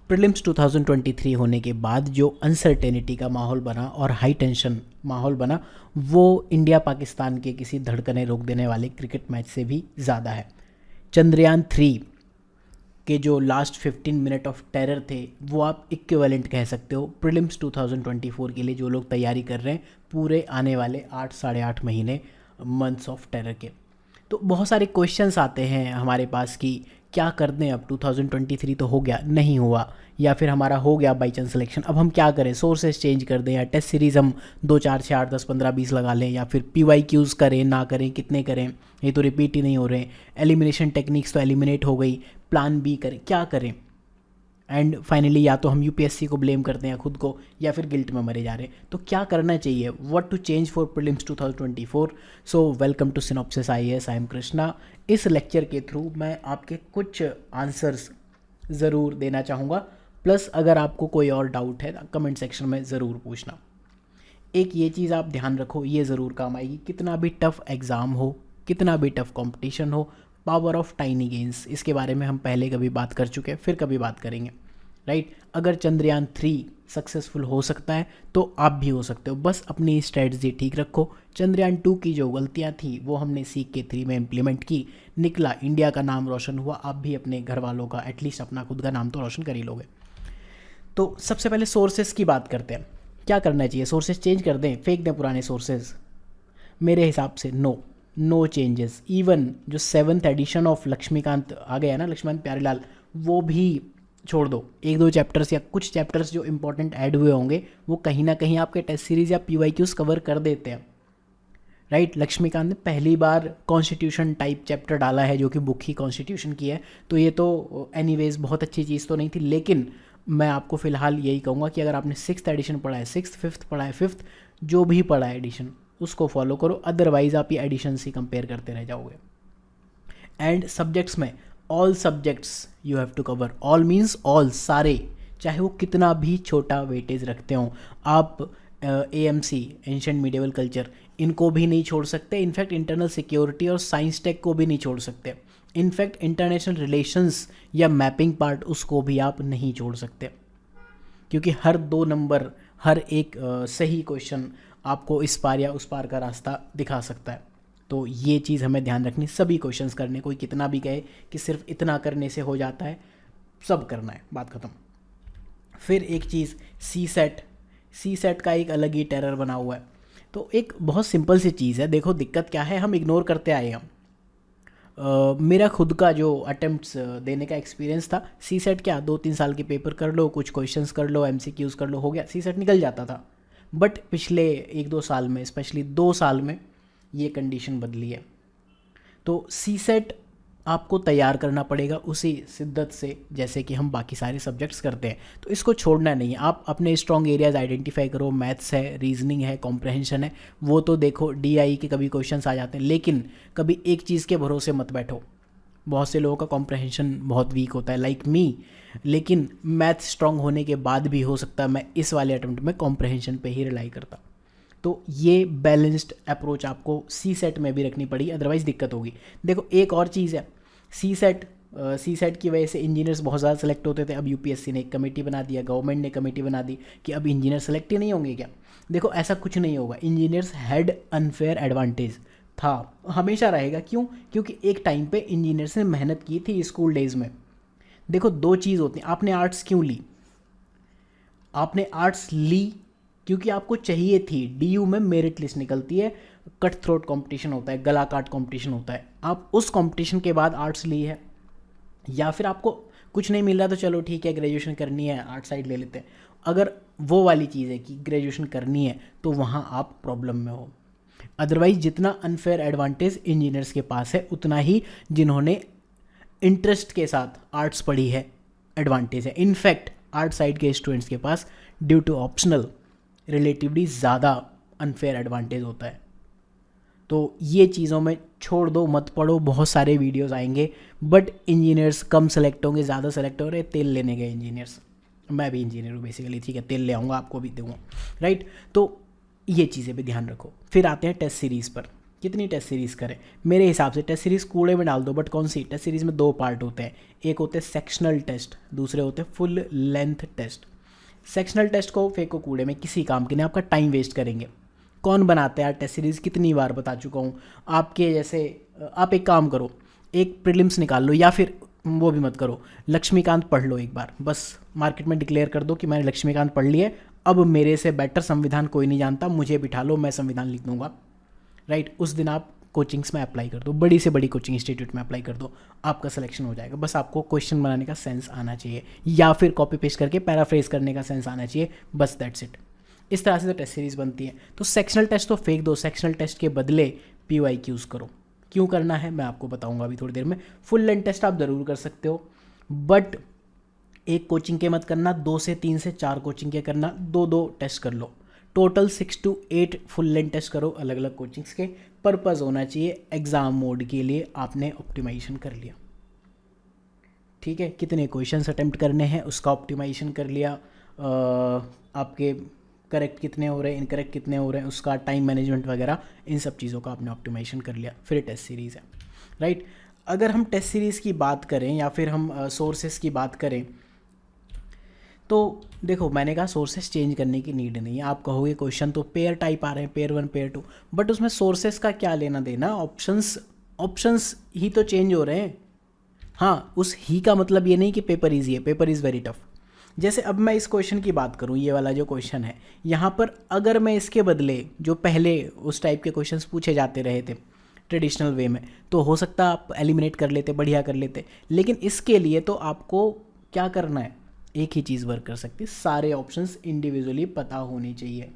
Prelims 2023 होने के बाद जो अनसर्टेनिटी का माहौल बना और हाई टेंशन माहौल बना, वो इंडिया पाकिस्तान के किसी धड़कने रोक देने वाले क्रिकेट मैच से भी ज़्यादा है। चंद्रयान 3 के जो लास्ट 15 मिनट ऑफ टेरर थे, वो आप इक्विवेलेंट कह सकते हो प्रीलिम्स 2024 के लिए जो लोग तैयारी कर रहे हैं पूरे आने वाले 8 साढ़े 8 महीने मंथ्स ऑफ टेरर के। तो बहुत सारे क्वेश्चंस आते हैं हमारे पास कि क्या कर दें, अब 2023 तो हो गया, नहीं हुआ, या फिर हमारा हो गया बाई चांस सिलेक्शन, अब हम क्या करें, सोर्सेज चेंज कर दें या टेस्ट सीरीज़ हम 2 4 6 8 10 15 20 लगा लें, या फिर PYQs करें ना करें, कितने करें, ये तो रिपीट ही नहीं हो रहे, एलिमिनेशन टेक्निक्स तो एलिमिनेट हो गई, प्लान बी करें, क्या करें। एंड फाइनली या तो हम UPSC को ब्लेम करते हैं खुद को, या फिर गिल्ट में मरे जा रहे हैं। तो क्या करना चाहिए, what to change for prelims 2024। So welcome to synopsis IAS, I am Krishna. इस लेक्चर के थ्रू मैं आपके कुछ आंसर्स ज़रूर देना चाहूँगा, प्लस अगर आपको कोई और डाउट है कमेंट सेक्शन में ज़रूर पूछना। एक ये चीज़ आप ध्यान रखो, ये ज़रूर काम आएगी, कितना भी टफ़ एग्ज़ाम हो, कितना भी टफ़ कंपटीशन हो, पावर ऑफ टाइनी गेन्स, इसके बारे में हम पहले कभी बात कर चुके हैं, फिर कभी बात करेंगे, राइट। अगर चंद्रयान 3 सक्सेसफुल हो सकता है तो आप भी हो सकते हो, बस अपनी स्ट्रेटजी ठीक रखो। चंद्रयान 2 की जो गलतियां थी वो हमने सीख के 3 में इम्प्लीमेंट की, निकला, इंडिया का नाम रोशन हुआ, आप भी अपने घर वालों का, एटलीस्ट अपना खुद का नाम तो रोशन कर ही लोगे। तो सबसे पहले सोर्सेज की बात करते हैं, क्या करना चाहिए, सोर्सेज चेंज कर दें, फेंक दें पुराने सोर्सेज? मेरे हिसाब से नो चेंजेस। इवन जो 7th एडिशन ऑफ लक्ष्मीकांत आ गया ना, लक्ष्मीकांत प्यारेलाल, वो भी छोड़ दो। 1-2 चैप्टर्स या कुछ चैप्टर्स जो इंपॉर्टेंट ऐड हुए होंगे वो कहीं ना कहीं आपके टेस्ट सीरीज़ या PYQs कवर कर देते हैं, राइट। लक्ष्मीकांत ने पहली बार कॉन्स्टिट्यूशन टाइप चैप्टर डाला है जो कि बुक ही कॉन्स्टिट्यूशन की है, तो ये तो एनीवेज बहुत अच्छी चीज़ तो नहीं थी, लेकिन मैं आपको फ़िलहाल यही कहूँगा कि अगर आपने 6th एडिशन पढ़ा है, 6th 5th पढ़ा है, 5th जो भी पढ़ा है एडिशन, उसको फॉलो करो, अदरवाइज आप ये एडिशन से कंपेयर करते रह जाओगे। एंड सब्जेक्ट्स में all subjects you have to cover, all means all, सारे, चाहे वो कितना भी छोटा वेटेज रखते हो। आप AMC एंशिएंट मिडिवल कल्चर, इनको भी नहीं छोड़ सकते, इनफैक्ट इंटरनल सिक्योरिटी और साइंस टेक को भी नहीं छोड़ सकते, इनफैक्ट इंटरनेशनल रिलेशंस या मैपिंग पार्ट, उसको भी आप नहीं छोड़ सकते, क्योंकि हर 2 नंबर, हर एक सही क्वेश्चन आपको इस पार या उस पार का रास्ता दिखा सकता है। तो ये चीज़ हमें ध्यान रखनी, सभी क्वेश्चंस करने, कोई कितना भी कहे कि सिर्फ इतना करने से हो जाता है, सब करना है, बात ख़त्म। फिर एक चीज़, सी सेट का एक अलग ही टेरर बना हुआ है। तो एक बहुत सिंपल सी चीज़ है, देखो दिक्कत क्या है, हम इग्नोर करते आए हम। मेरा खुद का जो अटेम्प्ट्स देने का एक्सपीरियंस था, सी सेट क्या 2-3 साल के पेपर कर लो, कुछ क्वेश्चंस कर लो, MCQs कर लो, हो गया, सी सेट निकल जाता था। बट पिछले 1-2 साल में, स्पेशली 2 साल में, ये कंडीशन बदली है। तो सी सेट आपको तैयार करना पड़ेगा उसी शिद्दत से जैसे कि हम बाकी सारे सब्जेक्ट्स करते हैं, तो इसको छोड़ना नहीं है। आप अपने स्ट्रॉन्ग एरियाज आइडेंटिफाई करो, मैथ्स है, रीजनिंग है, कॉम्प्रहेंशन है, वो तो देखो, DI के कभी क्वेश्चंस आ जाते हैं, लेकिन कभी एक चीज़ के भरोसे मत बैठो। बहुत से लोगों का कॉम्प्रहेंशन बहुत वीक होता है, लाइक मी, लेकिन मैथ स्ट्रॉन्ग होने के बाद भी हो सकता है मैं इस वाले अटेम्प्ट में कॉम्प्रहेंशन पे ही रिलाई करता। तो ये बैलेंस्ड अप्रोच आपको सी सेट में भी रखनी पड़ी, अदरवाइज़ दिक्कत होगी। देखो एक और चीज़ है, सी सेट की वजह से इंजीनियर्स बहुत ज़्यादा सेलेक्ट होते थे, अब UPSC ने एक कमेटी बना दिया, गवर्नमेंट ने कमेटी बना दी कि अब इंजीनियर सेलेक्ट ही नहीं होंगे क्या। देखो ऐसा कुछ नहीं होगा, इंजीनियर्स हैड अनफेयर एडवांटेज था, हमेशा रहेगा। क्यों? क्योंकि एक टाइम पे इंजीनियर्स ने मेहनत की थी स्कूल डेज में। देखो 2 चीज़ होती हैं, आपने आर्ट्स क्यों ली? आपने आर्ट्स ली क्योंकि आपको चाहिए थी, DU में मेरिट लिस्ट निकलती है, कट थ्रोट कंपटीशन होता है, गला काट कंपटीशन होता है, आप उस कंपटीशन के बाद आर्ट्स ली है। या फिर आपको कुछ नहीं मिल रहा तो चलो ठीक है, ग्रेजुएशन करनी है, आर्ट साइड ले लेते हैं। अगर वो वाली चीज़ है कि ग्रेजुएशन करनी है तो वहाँ आप प्रॉब्लम में हो। अदरवाइज जितना अनफेयर एडवांटेज इंजीनियर्स के पास है, उतना ही जिन्होंने इंटरेस्ट के साथ आर्ट्स पढ़ी है एडवांटेज है। इनफैक्ट आर्ट साइड के स्टूडेंट्स के पास ड्यू टू ऑप्शनल रिलेटिवली ज़्यादा अनफेयर एडवांटेज होता है। तो ये चीज़ों में छोड़ दो, मत पढ़ो, बहुत सारे वीडियोस आएंगे, बट इंजीनियर्स कम सेलेक्ट होंगे, ज़्यादा सेलेक्ट हो रहे, तेल लेने गए इंजीनियर्स। मैं भी इंजीनियर हूँ बेसिकली, ठीक है, तेल ले आऊँगा, आपको भी दूँगा, राइट। तो ये चीज़ें भी ध्यान रखो। फिर आते हैं टेस्ट सीरीज़ पर। कितनी टेस्ट सीरीज़ करें? मेरे हिसाब से टेस्ट सीरीज़ कूड़े में डाल दो, बट कौन सी? टेस्ट सीरीज़ में दो पार्ट होते हैं, एक होते हैं सेक्शनल टेस्ट, दूसरे होते हैं full length test. Sectional test को फेंको कूड़े में, किसी काम के नहीं, आपका टाइम वेस्ट करेंगे। कौन बनाता है यार टेस्ट सीरीज़? कितनी बार बता चुका हूँ आपके जैसे। आप एक काम करो, एक प्रीलिम्स निकाल लो, या फिर वो भी मत करो, लक्ष्मीकांत पढ़ लो एक बार, बस मार्केट में डिक्लेयर कर दो कि मैंने लक्ष्मीकांत पढ़ लिया है, अब मेरे से बेटर संविधान कोई नहीं जानता, मुझे बिठा लो, मैं संविधान लिख दूंगा। राइट, उस दिन आप कोचिंग्स में अप्लाई कर दो, बड़ी से बड़ी कोचिंग इंस्टीट्यूट में अप्लाई कर दो, आपका सिलेक्शन हो जाएगा। बस आपको क्वेश्चन बनाने का सेंस आना चाहिए, या फिर कॉपी पेस्ट करके पैराफ्रेज करने का सेंस आना चाहिए, बस दैट्स इट। इस तरह से तो टेस्ट सीरीज़ बनती है। तो सेक्शनल टेस्ट तो फेंक दो, सेक्शनल टेस्ट के बदले PYQs करो। क्यों करना है मैं आपको बताऊंगा अभी थोड़ी देर में। फुल लेंथ टेस्ट आप ज़रूर कर सकते हो, बट एक कोचिंग के मत करना, 2 से 3 से 4 कोचिंग के करना, 2-2 टेस्ट कर लो, total 6 to 8 full length test करो अलग अलग कोचिंग्स के। पर्पज़ होना चाहिए एग्ज़ाम मोड के लिए आपने ऑप्टिमाइजेशन कर लिया, ठीक है, कितने क्वेश्चंस अटेम्प्ट करने हैं उसका ऑप्टिमाइजेशन कर लिया, आपके करेक्ट कितने हो रहे हैं, इनकरेक्ट कितने हो रहे हैं उसका, टाइम मैनेजमेंट वगैरह, इन सब चीज़ों का आपने ऑप्टिमाइजेशन कर लिया, फिर टेस्ट सीरीज़ है। राइट, अगर हम टेस्ट सीरीज़ की बात करें या फिर हम सोर्सेस की बात करें, तो देखो मैंने कहा सोर्सेस चेंज करने की नीड नहीं है। आप कहोगे क्वेश्चन तो पेयर टाइप आ रहे हैं, पेयर 1 पेयर 2, बट उसमें सोर्सेस का क्या लेना देना, ऑप्शंस ही तो चेंज हो रहे हैं। हाँ, उस ही का मतलब ये नहीं कि पेपर ईजी है, पेपर इज़ वेरी टफ। जैसे अब मैं इस क्वेश्चन की बात करूँ, ये वाला जो क्वेश्चन है, यहाँ पर अगर मैं इसके बदले जो पहले उस टाइप के क्वेश्चंस पूछे जाते रहे थे ट्रेडिशनल वे में, तो हो सकता आप एलिमिनेट कर लेते, बढ़िया कर लेते। लेकिन इसके लिए तो आपको क्या करना है, एक ही चीज़ वर्क कर सकती है, सारे ऑप्शंस इंडिविजुअली पता होने चाहिए,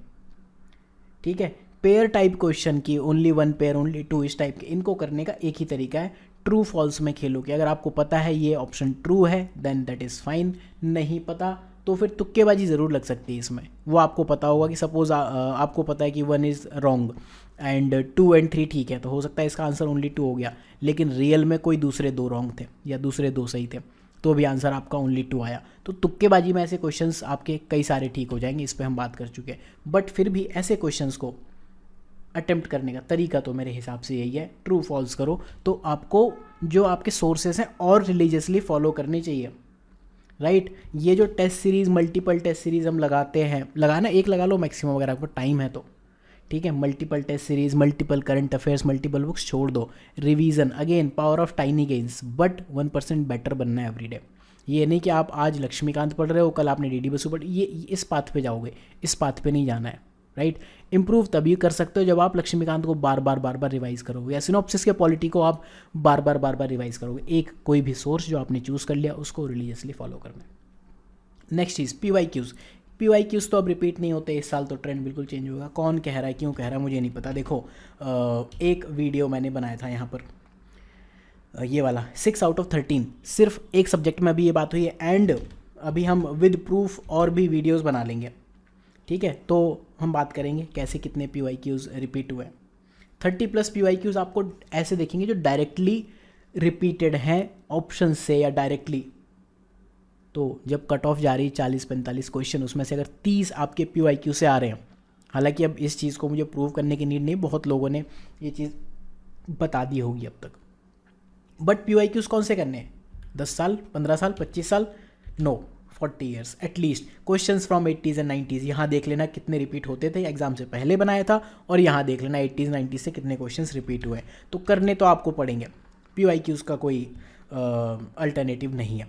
ठीक है। पेयर टाइप क्वेश्चन की ओनली 1 पेयर, ओनली 2, इस टाइप के, इनको करने का एक ही तरीका है, ट्रू फॉल्स में खेलो कि अगर आपको पता है ये ऑप्शन ट्रू है देन दैट इज़ फाइन, नहीं पता तो फिर तुक्केबाजी ज़रूर लग सकती है इसमें। वो आपको पता होगा कि सपोज आपको पता है कि 1 इज़ रॉन्ग एंड 2 and 3 ठीक है, तो हो सकता है इसका आंसर ओनली 2 हो गया, लेकिन रियल में कोई दूसरे 2 रॉन्ग थे या दूसरे 2 सही थे, तो भी आंसर आपका ओनली 2 आया। तो तुक्केबाजी में ऐसे क्वेश्चंस आपके कई सारे ठीक हो जाएंगे, इस पर हम बात कर चुके हैं। बट फिर भी ऐसे क्वेश्चंस को अटेम्प्ट करने का तरीका तो मेरे हिसाब से यही है, ट्रू फॉल्स करो। तो आपको जो आपके सोर्सेस हैं और रिलीजियसली फॉलो करने चाहिए। राइट, ये जो test series, multiple test series हम लगाते हैं, लगाना एक लगा लो मैक्सिमम अगर आपको टाइम है तो, ठीक है। Multiple test series, multiple current affairs, multiple books छोड़ दो, revision, again power of tiny gains, but 1% better बनना है एवरीडे। ये नहीं कि आप आज लक्ष्मीकांत पढ़ रहे हो, कल आपने DD बसु पढ़, ये इस पाथ पे जाओगे, इस पाथ पे नहीं जाना है। राइट, इंप्रूव तभी कर सकते हो जब आप लक्ष्मीकांत को बार बार रिवाइज करोगे, या सिनॉप्सिस के पॉलिटी को आप बार बार रिवाइज करोगे। एक कोई भी सोर्स जो आपने चूज़ कर लिया उसको रिलीजियसली फॉलो करना है। नेक्स्ट चीज़ PYQs तो अब रिपीट नहीं होते, इस साल तो ट्रेंड बिल्कुल चेंज होगा। कौन कह रहा है, क्यों कह रहा है, मुझे नहीं पता। देखो एक वीडियो मैंने बनाया था यहाँ पर, ये वाला 6 out of 13 सिर्फ एक सब्जेक्ट में अभी ये बात हुई है, एंड अभी हम विद प्रूफ और भी वीडियोस बना लेंगे, ठीक है। तो हम बात करेंगे कैसे कितने PYQs रिपीट हुए। 30+ PYQs आपको ऐसे देखेंगे जो डायरेक्टली रिपीटेड हैं ऑप्शन से या डायरेक्टली। तो जब कट ऑफ जा रही 40-45 क्वेश्चन, उसमें से अगर 30 आपके PYQ से आ रहे हैं, हालांकि अब इस चीज़ को मुझे प्रूव करने की नीड नहीं, बहुत लोगों ने ये चीज़ बता दी होगी अब तक, बट PYQs कौन से करने हैं, 10 साल, 15 साल, 25 साल, no, 40 years at least. Questions from 80s and 90s, यहाँ देख लेना कितने रिपीट होते थे, एग्जाम से पहले बनाया था, और यहाँ देख लेना 80s 90s से कितने क्वेश्चंस रिपीट हुए। तो करने तो आपको पड़ेंगे, PYQs का कोई अल्टरनेटिव नहीं है,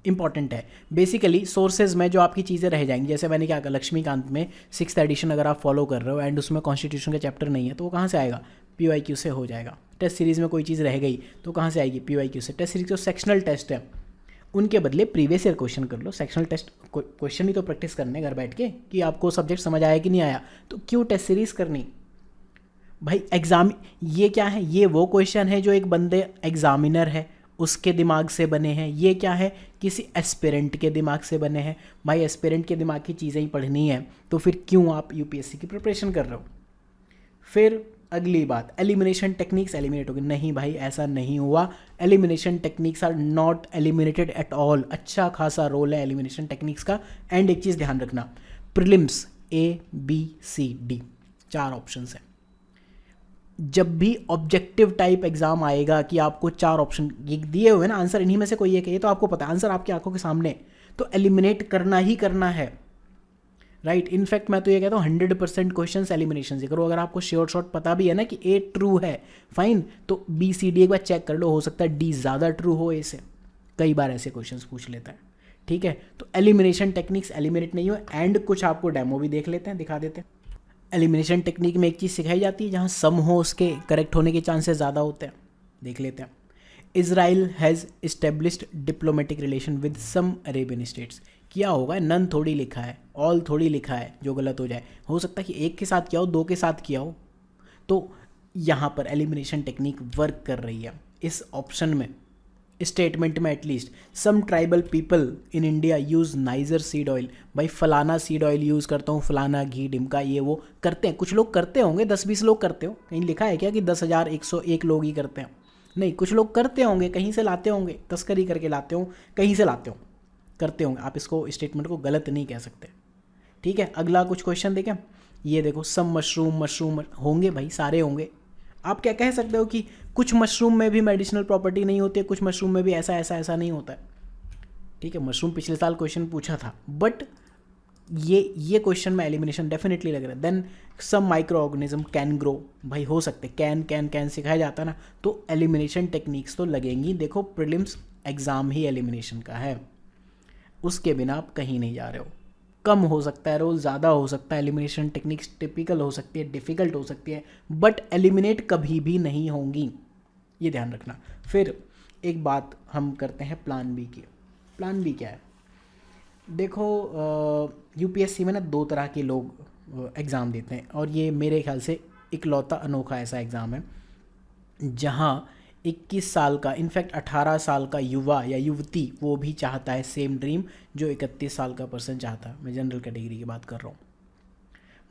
इंपॉर्टेंट है। बेसिकली सोर्सेज में जो आपकी चीज़ें रह जाएंगी, जैसे मैंने क्या कहा, लक्ष्मीकांत में 6th एडिशन अगर आप फॉलो कर रहे हो एंड उसमें कॉन्स्टिट्यूशन का चैप्टर नहीं है, तो वो कहाँ से आएगा, PYQ से हो जाएगा। टेस्ट सीरीज़ में कोई चीज़ रह गई तो कहाँ से आएगी, PYQ से। टेस्ट सीरीज जो सेक्शनल टेस्ट है उनके बदले प्रीवियस ईयर क्वेश्चन कर लो। सेक्शनल टेस्ट क्वेश्चन ही तो प्रैक्टिस करने घर बैठ के, कि आपको सब्जेक्ट समझ आया कि नहीं आया, तो क्यों टेस्ट सीरीज़ करनी भाई। एग्जाम ये क्या है, ये वो क्वेश्चन है जो एक बंदे एग्जामिनर है उसके दिमाग से बने हैं। ये क्या है, किसी एस्पिरेंट के दिमाग से बने हैं। भाई एस्पिरेंट के दिमाग की चीज़ें ही पढ़नी है, तो फिर क्यों आप UPSC की प्रिपरेशन कर रहे हो। फिर अगली बात, एलिमिनेशन टेक्निक्स एलिमिनेट होगी, नहीं भाई ऐसा नहीं हुआ। Elimination techniques are not eliminated at all. अच्छा खासा रोल है एलिमिनेशन टेक्निक्स का। एंड एक चीज़ ध्यान रखना, prelims A B C D 4 options हैं। जब भी ऑब्जेक्टिव टाइप एग्जाम आएगा कि आपको 4 ऑप्शन ये दिए हुए हैं ना, आंसर इन्हीं में से कोई एक है, ये तो आपको पता है, आंसर आपकी आंखों के सामने है, तो एलिमिनेट करना ही करना है, राइट। इनफैक्ट मैं तो ये कहता हूँ 100% क्वेश्चन एलिमिनेशन से करो। अगर आपको श्योर शॉट पता भी है ना कि ए ट्रू है, फाइन, तो बी सी डी एक बार चेक कर लो, हो सकता है डी ज़्यादा ट्रू हो ए से, कई बार ऐसे क्वेश्चंस पूछ लेता है, ठीक है। तो एलिमिनेशन टेक्निक्स एलिमिनेट नहीं हो, एंड कुछ आपको डेमो भी देख लेते हैं, दिखा देते हैं। एलिमिनेशन टेक्निक में एक चीज़ सिखाई जाती है जहाँ सम हो उसके करेक्ट होने के चांसेस ज़्यादा होते हैं, देख लेते हैं। Israel has established diplomatic relation with some Arabian states, किया होगा, नन थोड़ी लिखा है, ऑल थोड़ी लिखा है, जो गलत हो जाए, हो सकता है कि एक के साथ किया हो, दो के साथ किया हो। तो यहाँ पर एलिमिनेशन टेक्निक वर्क कर रही है इस ऑप्शन में, स्टेटमेंट में at least. Some tribal people in India use niger seed oil, भाई फलाना सीड ऑयल यूज़ करता हूँ, फलाना घी डिमका ये वो करते हैं, कुछ लोग करते होंगे, 10-20 लोग करते हो, कहीं लिखा है क्या कि 10,101 लोग ही करते हैं? नहीं, कुछ लोग करते होंगे, कहीं से लाते होंगे, तस्करी करके लाते हो, कहीं से लाते हो, करते होंगे, आप इसको स्टेटमेंट को गलत नहीं कह सकते, ठीक है। अगला कुछ क्वेश्चन देखें, ये देखो, सम मशरूम होंगे भाई, सारे होंगे। आप क्या कह सकते हो कि कुछ मशरूम में भी मेडिसिनल प्रॉपर्टी नहीं होती है, कुछ मशरूम में भी ऐसा ऐसा ऐसा नहीं होता है, ठीक है। मशरूम पिछले साल क्वेश्चन पूछा था, बट ये क्वेश्चन में एलिमिनेशन डेफिनेटली लग रहा है। Then some micro organism can grow, भाई हो सकते, कैन सिखाया जाता है ना, तो एलिमिनेशन टेक्निक्स तो लगेंगी। देखो प्रीलिम्स एग्ज़ाम ही एलिमिनेशन का है, उसके बिना आप कहीं नहीं जा रहे हो। कम हो सकता है रोल, ज़्यादा हो सकता है, एलिमिनेशन टेक्निक्स टिपिकल हो सकती है, डिफ़िकल्ट हो सकती है, बट एलिमिनेट कभी भी नहीं होंगी, ये ध्यान रखना। फिर एक बात हम करते हैं प्लान बी की। प्लान बी क्या है? देखो यूपीएससी में ना 2 तरह के लोग एग्ज़ाम देते हैं, और ये मेरे ख्याल से इकलौता अनोखा ऐसा एग्ज़ाम है जहाँ 21 साल का, इनफैक्ट 18 साल का युवा या युवती वो भी चाहता है सेम ड्रीम जो 31 साल का पर्सन चाहता है। मैं जनरल कैटेगरी की बात कर रहा हूँ,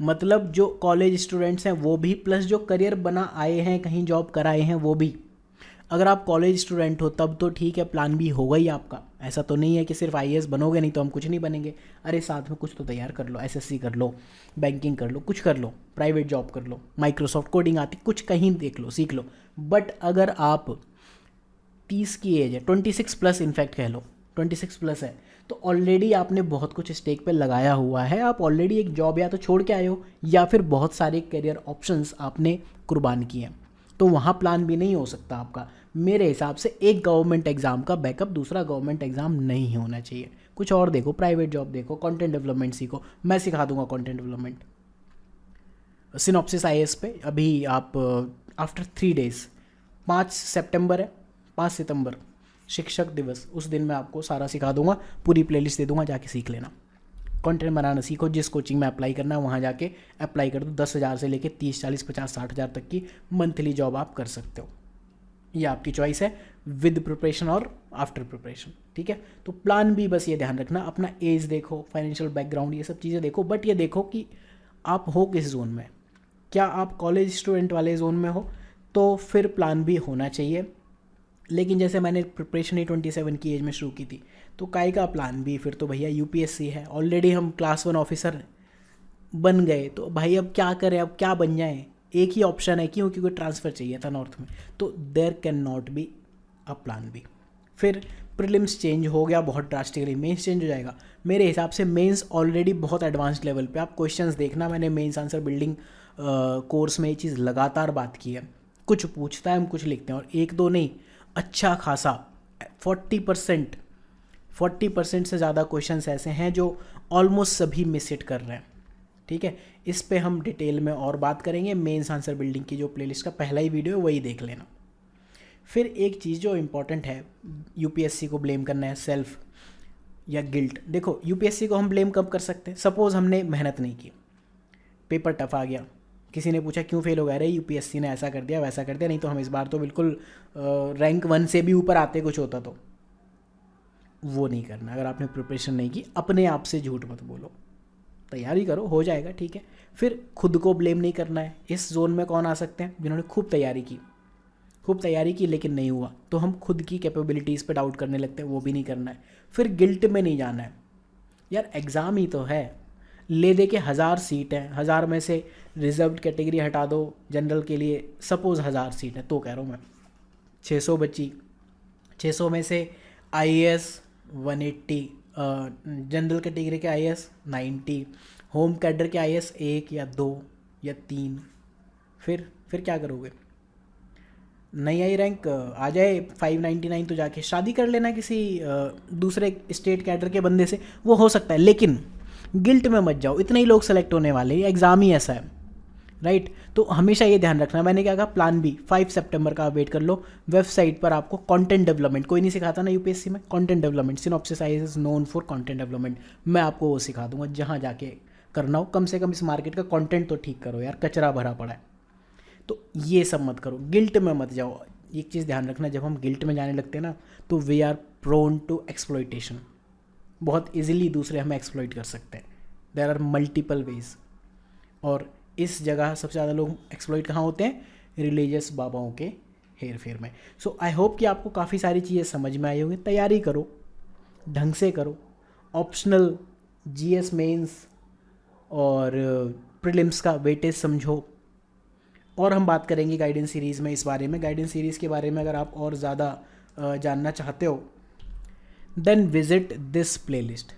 मतलब जो कॉलेज स्टूडेंट्स हैं वो भी, प्लस जो करियर बना आए हैं, कहीं जॉब कराए हैं वो भी। अगर आप कॉलेज स्टूडेंट हो तब तो ठीक है, प्लान बी होगा ही आपका। ऐसा तो नहीं है कि सिर्फ आईएएस बनोगे नहीं तो हम कुछ नहीं बनेंगे, अरे साथ में कुछ तो तैयार कर लो, एसएससी कर लो, बैंकिंग कर लो, कुछ कर लो, प्राइवेट जॉब कर लो, माइक्रोसॉफ्ट कोडिंग आती, कुछ कहीं देख लो, सीख लो। बट अगर आप 30 की एज है, 26 प्लस इनफैक्ट कह लो, 26 प्लस है, तो ऑलरेडी आपने बहुत कुछ स्टेक पे लगाया हुआ है, आप ऑलरेडी एक जॉब या तो छोड़ के आए हो या फिर बहुत सारे करियर ऑप्शंस आपने कुर्बान किए हैं, तो वहाँ प्लान भी नहीं हो सकता आपका। मेरे हिसाब से एक गवर्नमेंट एग्ज़ाम का बैकअप दूसरा गवर्नमेंट एग्ज़ाम नहीं होना चाहिए। कुछ और देखो, प्राइवेट जॉब देखो, कंटेंट डेवलपमेंट सीखो, मैं सिखा दूंगा कंटेंट डेवलपमेंट। सिनॉप्सिस आईएएस पे अभी आप आफ्टर 3 डेज़, 5 सितंबर है, 5 सितंबर शिक्षक दिवस, उस दिन मैं आपको सारा सिखा दूंगा, पूरी प्लेलिस्ट दे दूंगा, जाके सीख लेना। कंटेंट बनाना सीखो, जिस कोचिंग में अप्लाई करना है वहाँ जाके अप्लाई कर दो, 10,000 से लेके 30, 40, 50, 60,000 तक की मंथली जॉब आप कर सकते हो, ये आपकी चॉइस है, विद प्रिपरेशन और आफ्टर प्रिपरेशन, ठीक है। तो प्लान बी बस ये ध्यान रखना, अपना एज देखो, फाइनेंशियल बैकग्राउंड, ये सब चीज़ें देखो, बट ये देखो कि आप हो किस जोन में। क्या आप कॉलेज स्टूडेंट वाले जोन में हो तो फिर प्लान बी होना चाहिए, लेकिन जैसे मैंने प्रिपरेशन ही 27 की एज में शुरू की थी, तो काय का प्लान बी, फिर तो भैया यूपीएससी है, ऑलरेडी हम क्लास 1 ऑफिसर बन गए, तो भाई अब क्या करें, अब क्या बन जाएं, एक ही ऑप्शन है, क्यों? क्योंकि ट्रांसफ़र चाहिए था नॉर्थ में, तो there can not be a plan B. फिर प्रीलिम्स चेंज हो गया बहुत ड्रास्टिकली, मेंस चेंज हो जाएगा। मेरे हिसाब से मेंस ऑलरेडी बहुत एडवांस्ड लेवल पे, आप क्वेश्चंस देखना, मैंने मेंस आंसर बिल्डिंग कोर्स में ये चीज़ लगातार बात की है, कुछ पूछता है हम कुछ लिखते हैं, और एक दो नहीं, अच्छा खासा 40% से ज़्यादा क्वेश्चंस ऐसे हैं जो ऑलमोस्ट सभी मिस इट कर रहे हैं, ठीक है। इस पे हम डिटेल में और बात करेंगे, मेंस आंसर बिल्डिंग की जो प्लेलिस्ट का पहला ही वीडियो है वही देख लेना। फिर एक चीज़ जो इम्पॉर्टेंट है, यूपीएससी को ब्लेम करना है, सेल्फ या गिल्ट। देखो यूपीएससी को हम ब्लेम कब कर सकते हैं? सपोज़ हमने मेहनत नहीं की, पेपर टफ आ गया, किसी ने पूछा क्यों फेल हो गया, अरे यूपीएससी ने ऐसा कर दिया वैसा कर दिया, नहीं तो हम इस बार तो बिल्कुल रैंक 1 से भी ऊपर आते, कुछ होता तो। वो नहीं करना, अगर आपने प्रिपरेशन नहीं की, अपने आप से झूठ मत बोलो, तैयारी करो, हो जाएगा, ठीक है। फिर खुद को ब्लेम नहीं करना है। इस जोन में कौन आ सकते हैं? जिन्होंने खूब तैयारी की लेकिन नहीं हुआ, तो हम खुद की कैपेबिलिटीज़ पे डाउट करने लगते हैं, वो भी नहीं करना है। फिर गिल्ट में नहीं जाना है, यार एग्ज़ाम ही तो है, ले दे के 1000 सीट है, 1000 में से रिजर्व्ड कैटेगरी हटा दो, जनरल के लिए सपोज 1000 सीट है तो कह रहा हूँ मैं 600 बची, 600 में से IAS 180, जनरल कैटेगरी के IAS 90, होम कैडर के IAS 1 या 2 या 3, फिर क्या करोगे? नहीं आई रैंक आ जाए 599 तो जाके शादी कर लेना किसी दूसरे स्टेट कैडर के बंदे से, वो हो सकता है, लेकिन गिल्ट में मत जाओ, इतने ही लोग सेलेक्ट होने वाले हैं, एग्ज़ाम ही ऐसा है, राइट। तो हमेशा ये ध्यान रखना। मैंने क्या कहा, प्लान बी 5 सितंबर का आप वेट कर लो। वेबसाइट पर आपको कंटेंट डेवलपमेंट कोई नहीं सिखाता ना यूपीएससी में, content development, synopsis IAS is known for content development, मैं आपको वो सिखा दूंगा जहाँ जाके करना हो। कम से कम इस मार्केट का कंटेंट तो ठीक करो यार, कचरा भरा पड़ा है। तो ये सब मत करो, गिल्ट में मत जाओ। एक चीज़ ध्यान रखना, जब हम गिल्ट में जाने लगते हैं ना तो we are prone to exploitation, बहुत इजीली दूसरे हमें एक्सप्लॉइट कर सकते हैं। देयर आर मल्टीपल वेज, और इस जगह सबसे ज़्यादा लोग एक्सप्लॉइट कहाँ होते हैं? रिलीजियस बाबाओं के हेर फेर में। सो आई होप कि आपको काफ़ी सारी चीज़ें समझ में आई होंगी। तैयारी करो, ढंग से करो, ऑप्शनल GS मेंस और प्रीलिम्स का वेटेज समझो। और हम बात करेंगे गाइडेंस सीरीज़ में इस बारे में, गाइडेंस सीरीज़ के बारे में अगर आप और ज़्यादा जानना चाहते हो देन विजिट दिस प्लेलिस्ट।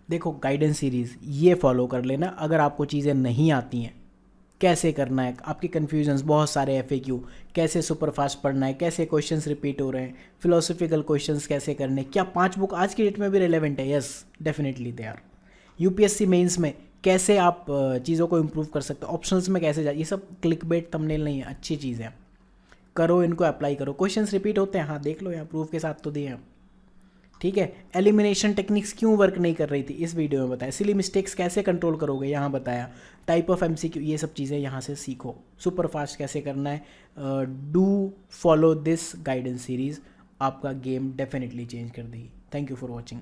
देखो गाइडेंस सीरीज़ ये फॉलो कर लेना। अगर आपको चीज़ें नहीं आती हैं, कैसे करना है, आपके कन्फ्यूजन्स बहुत सारे, FAQ कैसे सुपरफास्ट पढ़ना है, कैसे क्वेश्चंस रिपीट हो रहे हैं, फिलोसफिकल क्वेश्चंस कैसे करने, क्या 5 बुक आज की डेट में भी रेलेवेंट है? Yes definitely they are. UPSC mains में कैसे आप चीज़ों को इम्प्रूव कर सकते हो, ऑप्शंस में कैसे ये सब क्लिकबेट थंबनेल नहीं है, अच्छी चीज़ है, करो, इनको अप्लाई करो। क्वेश्चंस रिपीट होते हैं, हाँ देख लो, यहाँ प्रूफ के साथ तो दिए हैं, ठीक है। एलिमिनेशन टेक्निक्स क्यों वर्क नहीं कर रही थी, इस वीडियो में बताया। सिली मिस्टेक्स कैसे कंट्रोल करोगे, यहाँ बताया। टाइप ऑफ MCQ, ये सब चीज़ें यहाँ से सीखो। सुपर फास्ट कैसे करना है, do follow this guidance series, आपका गेम डेफिनेटली चेंज कर देगी। Thank you for watching.